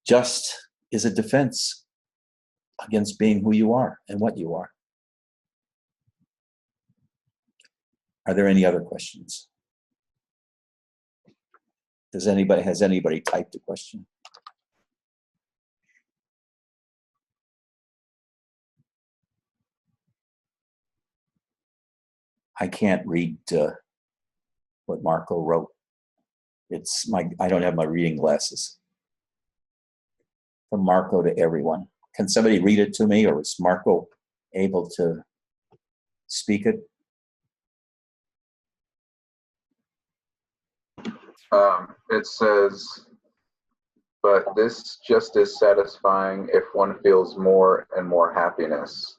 just is a defense against being who you are and what you are. Are there any other questions? Has anybody typed a question? I can't read what Marco wrote. I don't have my reading glasses. From Marco to everyone. Can somebody read it to me, or is Marco able to speak it? It says, "But this just is satisfying if one feels more and more happiness.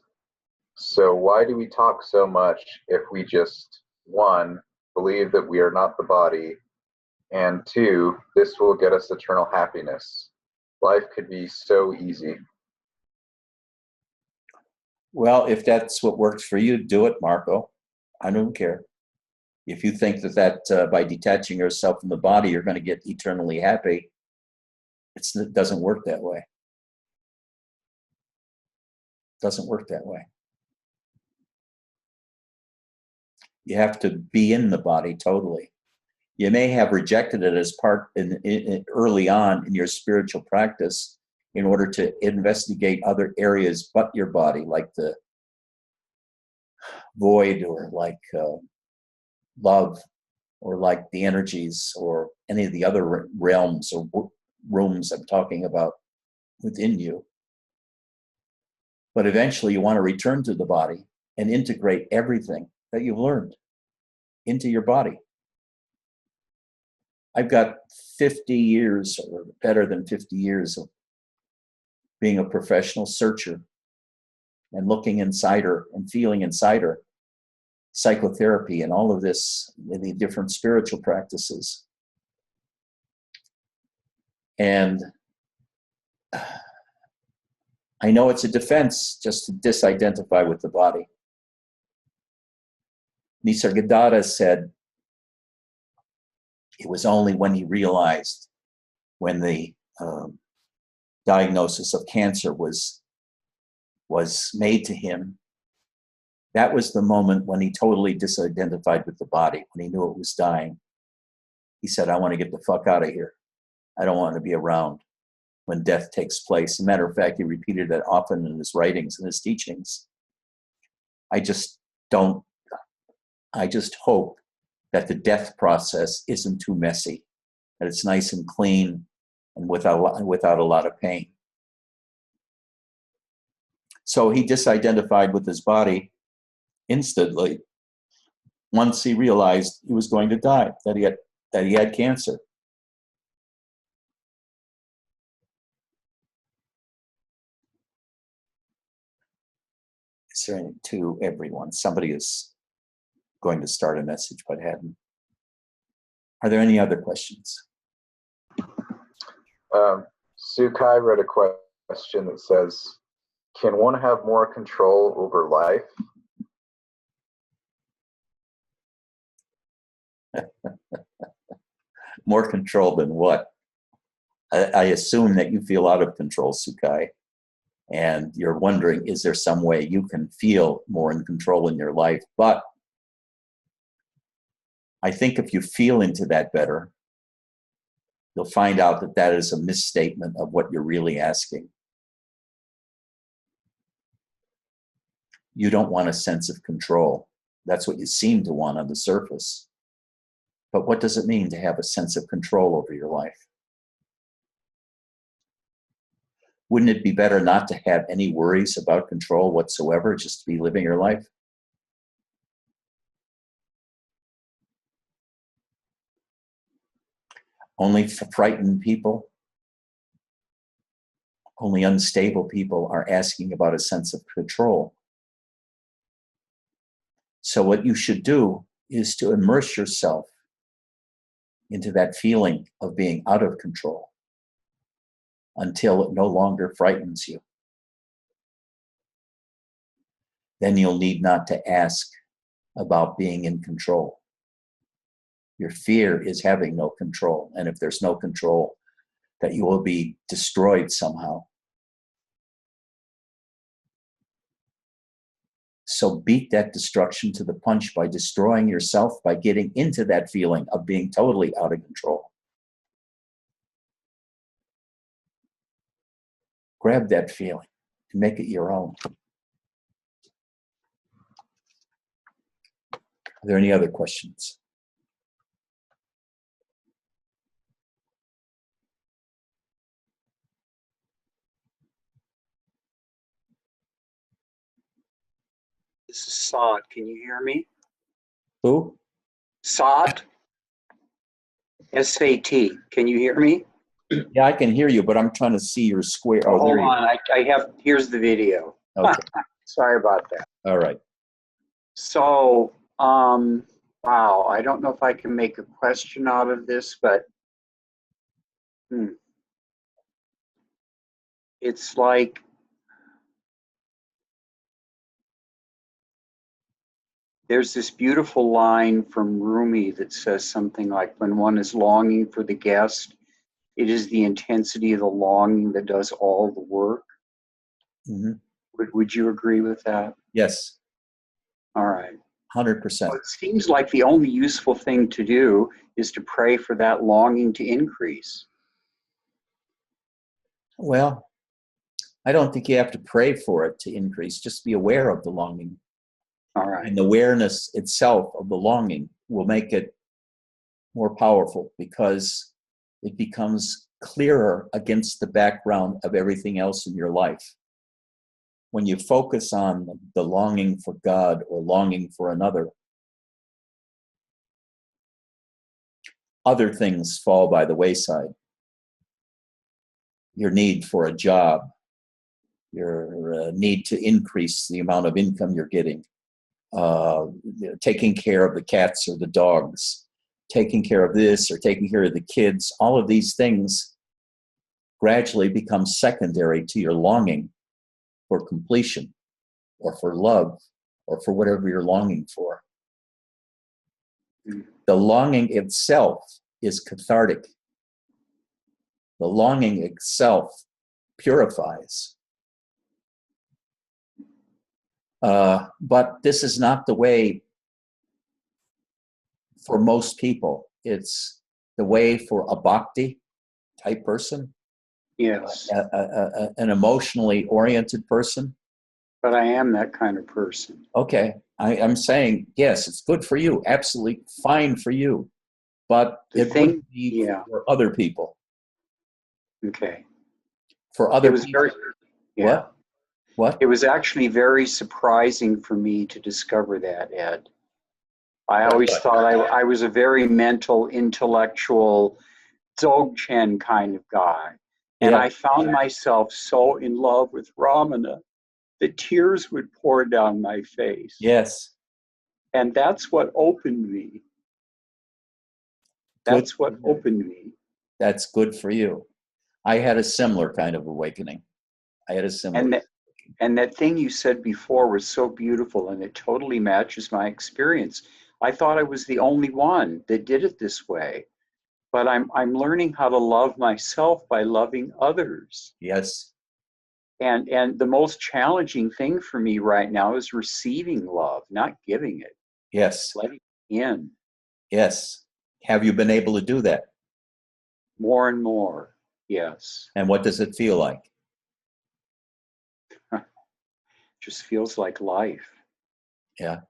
So why do we talk so much if we just, 1, believe that we are not the body, and 2, this will get us eternal happiness? Life could be so easy." Well, if that's what works for you, do it, Marco. I don't care. If you think that by detaching yourself from the body, you're going to get eternally happy, it doesn't work that way. It doesn't work that way. You have to be in the body totally. You may have rejected it as part early on in your spiritual practice in order to investigate other areas but your body, like the void, or like love, or like the energies, or any of the other realms or rooms I'm talking about within you. But eventually you want to return to the body and integrate everything that you've learned into your body. I've got 50 years, or better than 50 years, of being a professional searcher and looking inside her and feeling inside her, psychotherapy and all of this, the different spiritual practices. And I know it's a defense just to disidentify with the body. Nisargadatta said it was only when he realized, when the diagnosis of cancer was made to him, that was the moment when he totally disidentified with the body, when he knew it was dying. He said, I want to get the fuck out of here. I don't want to be around when death takes place. As a matter of fact, he repeated that often in his writings and his teachings. I just hope that the death process isn't too messy, that it's nice and clean and without a lot of pain. So he disidentified with his body instantly once he realized he was going to die, that he had cancer. To everyone. Somebody is going to start a message but hadn't. Are there any other questions? Sukai wrote a question that says, can one have more control over life? More control than what? I assume that you feel out of control, Sukai. And you're wondering, is there some way you can feel more in control in your life? But I think if you feel into that better, you'll find out that that is a misstatement of what you're really asking. You don't want a sense of control. That's what you seem to want on the surface. But what does it mean to have a sense of control over your life? Wouldn't it be better not to have any worries about control whatsoever, just to be living your life? Only frightened people, only unstable people are asking about a sense of control. So what you should do is to immerse yourself into that feeling of being out of control until it no longer frightens you. Then you'll need not to ask about being in control. Your fear is having no control. And if there's no control, that you will be destroyed somehow. So beat that destruction to the punch by destroying yourself, by getting into that feeling of being totally out of control. Grab that feeling and make it your own. Are there any other questions? This is Sot. Can you hear me? Who? Sot. S-A-T. Can you hear me? Yeah, I can hear you, but I'm trying to see your square. Oh, Hold there you on. I have, here's the video. go. Okay. Sorry about that. All right. So, wow, I don't know if I can make a question out of this, but it's like, there's this beautiful line from Rumi that says something like, when one is longing for the guest, it is the intensity of the longing that does all the work. Mm-hmm. Would you agree with that? Yes. All right. 100%. Well, it seems like the only useful thing to do is to pray for that longing to increase. Well, I don't think you have to pray for it to increase. Just be aware of the longing. All right. And the awareness itself of the longing will make it more powerful because it becomes clearer against the background of everything else in your life. When you focus on the longing for God or longing for another, other things fall by the wayside. Your need for a job, your need to increase the amount of income you're getting, taking care of the cats or the dogs, taking care of this or taking care of the kids, all of these things gradually become secondary to your longing for completion or for love or for whatever you're longing for. The longing itself is cathartic. The longing itself purifies. But this is not the way for most people. It's the way for a bhakti type person, Yes. an emotionally oriented person. But I am that kind of person. Okay, I'm saying, yes, it's good for you, absolutely fine for you, but it wouldn't be for other people. Okay. For other It was people. very, yeah. What? It was actually very surprising for me to discover that, Ed. I always thought I was a very mental, intellectual, Dzogchen kind of guy. And I found myself so in love with Ramana that tears would pour down my face. Yes. And that's what opened me. That's what opened me. That's good for you. I had a similar kind of awakening. And that thing you said before was so beautiful, and it totally matches my experience. I thought I was the only one that did it this way, but I'm learning how to love myself by loving others. Yes. And the most challenging thing for me right now is receiving love, not giving it. Yes. Letting it in. Yes. Have you been able to do that? More and more, yes. And what does it feel like? Just feels like life. Yeah.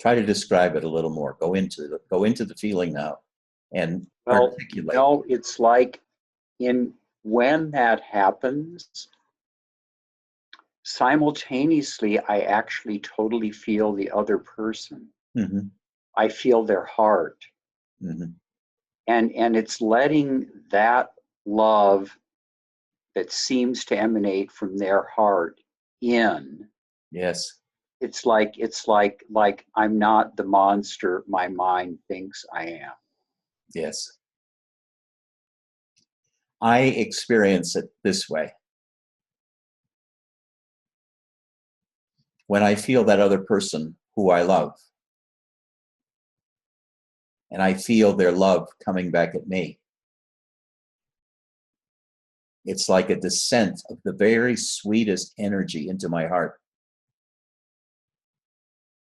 Try to describe it a little more. Go into the feeling now and articulate. No, it's like when that happens, simultaneously, I actually totally feel the other person. Mm-hmm. I feel their heart. Mm-hmm. And it's letting that love that seems to emanate from their heart in. Yes. It's like I'm not the monster my mind thinks I am. Yes. I experience it this way. When I feel that other person who I love, and I feel their love coming back at me, it's like a descent of the very sweetest energy into my heart.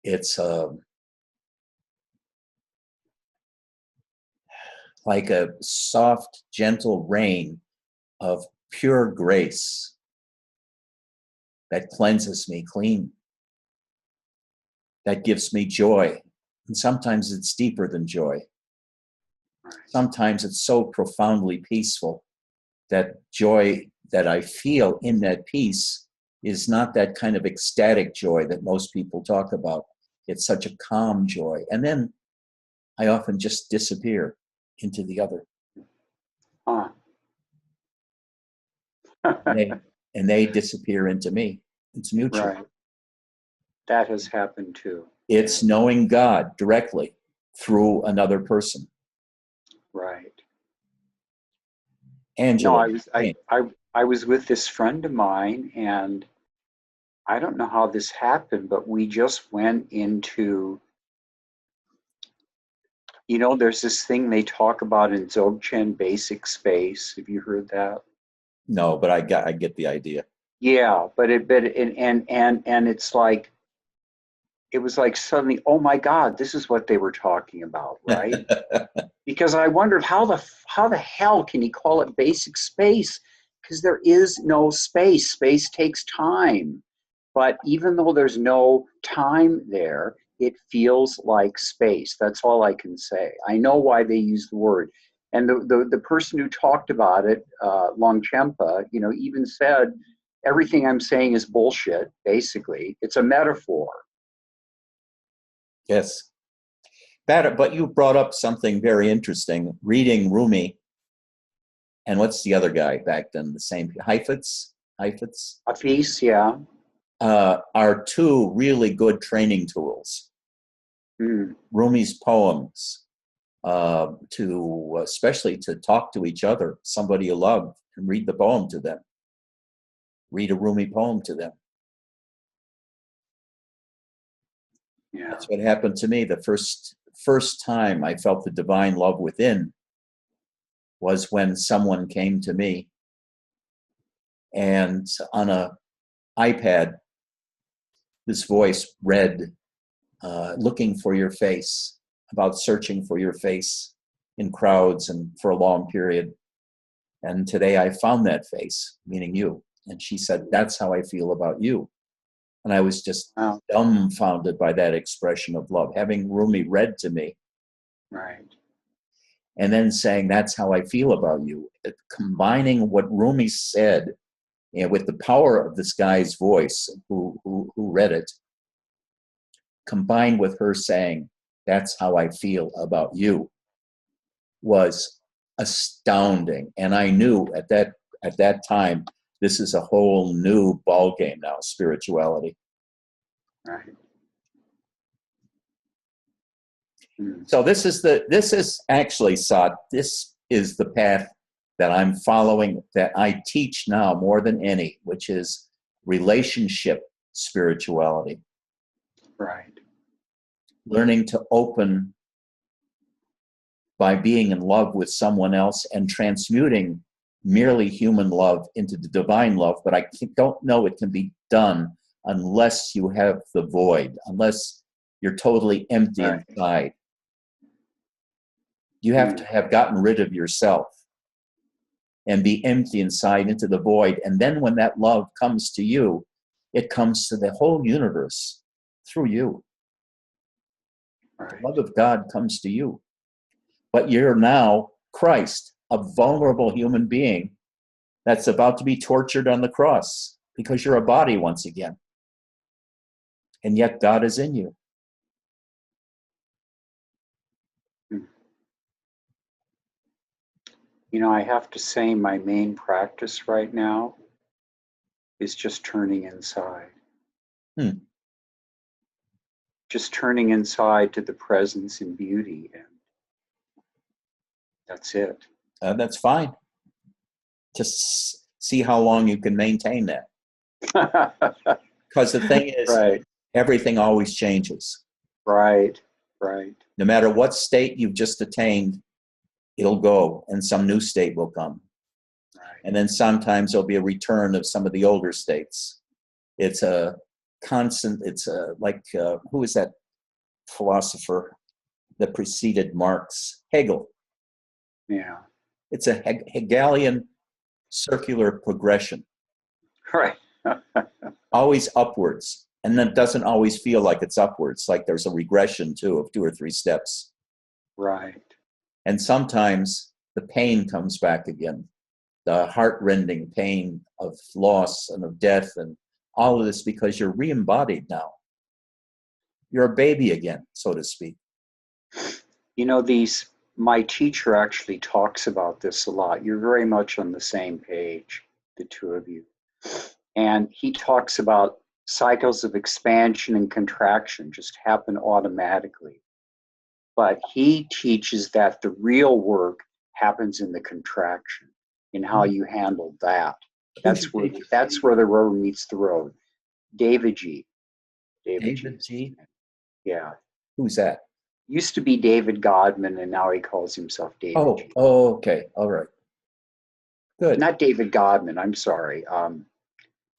It's like a soft, gentle rain of pure grace that cleanses me clean, that gives me joy. And sometimes it's deeper than joy. Sometimes it's so profoundly peaceful that joy that I feel in that peace is not that kind of ecstatic joy that most people talk about. It's such a calm joy. And then I often just disappear into the other. And they disappear into me. It's mutual. Right. That has happened too. It's knowing God directly through another person. Right. Angela. No, I was with this friend of mine, and I don't know how this happened, but we just went into, there's this thing they talk about in Dzogchen, basic space. Have you heard that? No, but I get the idea. Yeah, but it's like, it was like suddenly, oh my God, this is what they were talking about, right? Because I wondered how the hell can he call it basic space? Because there is no space. Space takes time. But even though there's no time there, it feels like space. That's all I can say. I know why they use the word. And the person who talked about it, Longchenpa, even said, everything I'm saying is bullshit, basically. It's a metaphor. Yes. But you brought up something very interesting. Reading Rumi, and what's the other guy back then? The same, Heifetz? A piece, yeah. Are two really good training tools. Mm. Rumi's poems, especially to talk to each other, somebody you love, and read the poem to them. Read a Rumi poem to them. Yeah. That's what happened to me. The first time I felt the divine love within was when someone came to me and on a iPad, this voice read, looking for your face, about searching for your face in crowds and for a long period. And today I found that face, meaning you. And she said, that's how I feel about you. And I was just dumbfounded by that expression of love, having Rumi read to me. Right. And then saying, that's how I feel about you. Combining what Rumi said with the power of this guy's voice who read it, combined with her saying, that's how I feel about you, was astounding. And I knew at that time, this is a whole new ballgame now, spirituality. Right. Mm. So this is actually, Sat, this is the path that I'm following, that I teach now more than any, which is relationship spirituality. Right. Learning to open by being in love with someone else and transmuting merely human love into the divine love. But I don't know it can be done unless you have the void, unless you're totally empty inside. You have to have gotten rid of yourself and be empty inside into the void. And then when that love comes to you, it comes to the whole universe through you. Right. The love of God comes to you. But you're now Christ, a vulnerable human being that's about to be tortured on the cross because you're a body once again. And yet God is in you. I have to say my main practice right now is just turning inside. Just turning inside to the presence and beauty, and that's it. That's fine. Just see how long you can maintain that. Because the thing is, Right. Everything always changes. Right. No matter what state you've just attained, it'll go and some new state will come. Right. And then sometimes there'll be a return of some of the older states. It's a constant, who is that philosopher that preceded Marx? Hegel. Yeah. It's a Hegelian circular progression. Right. Always upwards. And then it doesn't always feel like it's upwards, like there's a regression too of 2 or 3 steps. Right. And sometimes the pain comes back again, the heart-rending pain of loss and of death and all of this because you're re-embodied now. You're a baby again, so to speak. My teacher actually talks about this a lot. You're very much on the same page, the two of you. And he talks about cycles of expansion and contraction just happen automatically. But he teaches that the real work happens in the contraction, in how you handle that. That's where the road meets the road. David G. David G? Yeah. Who's that? Used to be David Godman, and now he calls himself David G. Oh, okay. All right. Good. Not David Godman, I'm sorry.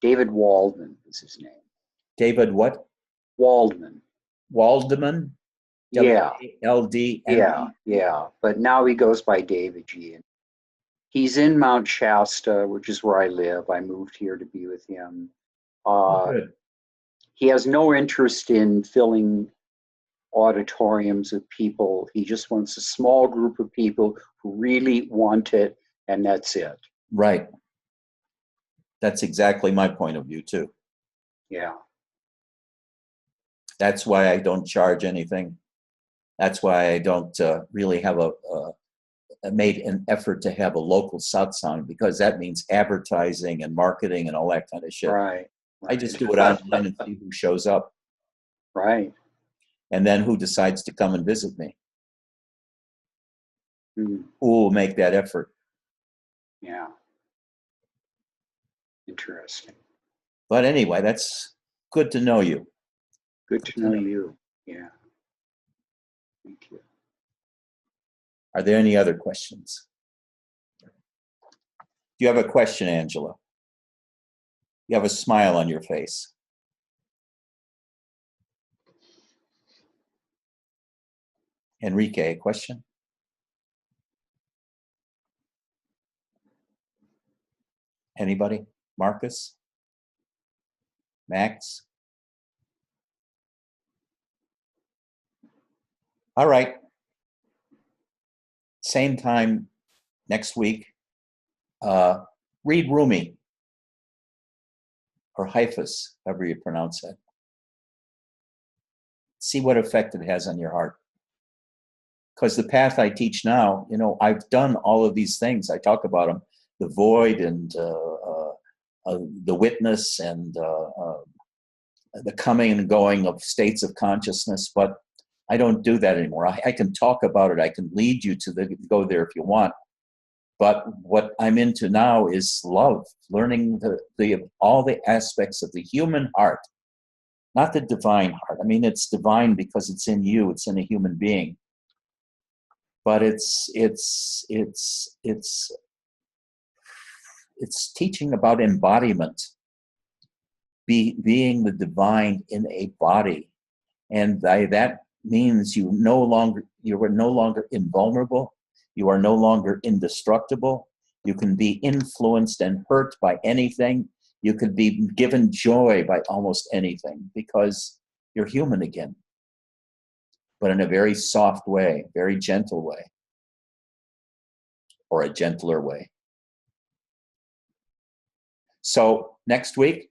David Waldman is his name. David what? Waldman. Waldman? Yeah. LD. Yeah. But now he goes by David G. He's in Mount Shasta, which is where I live. I moved here to be with him. Good. he has no interest in filling auditoriums of people. He just wants a small group of people who really want it, and that's it. Right. That's exactly my point of view too. Yeah. That's why I don't charge anything. That's why I don't really have made an effort to have a local satsang, because that means advertising and marketing and all that kind of shit. Right. I just do it online and see who shows up, Right. and then who decides to come and visit me. Mm, Who will make that effort? yeah. Interesting. But anyway, that's good to know you. Good to know you. Yeah. Thank you. Are there any other questions? Do you have a question, Angela? You have a smile on your face. Enrique, a question? Anybody? Marcus? Max? All right. Same time next week. Read Rumi, or Haifas, however you pronounce it. See what effect it has on your heart. Because the path I teach now, you know, I've done all of these things. I talk about them, the void and the witness and the coming and going of states of consciousness, but I don't do that anymore. I can talk about it. I can lead you to go there if you want. But what I'm into now is love, learning all the aspects of the human heart, not the divine heart. I mean, it's divine because it's in you. It's in a human being. But it's teaching about embodiment, being the divine in a body, and that means you are no longer invulnerable. You are no longer indestructible. You can be influenced and hurt by anything. You can be given joy by almost anything because you're human again, but in a very soft way, very gentle way, or a gentler way. So next week,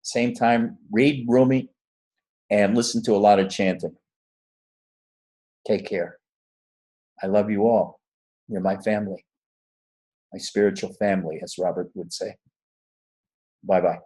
same time, read Rumi and listen to a lot of chanting. Take care. I love you all. You're my family, my spiritual family, as Robert would say. Bye-bye.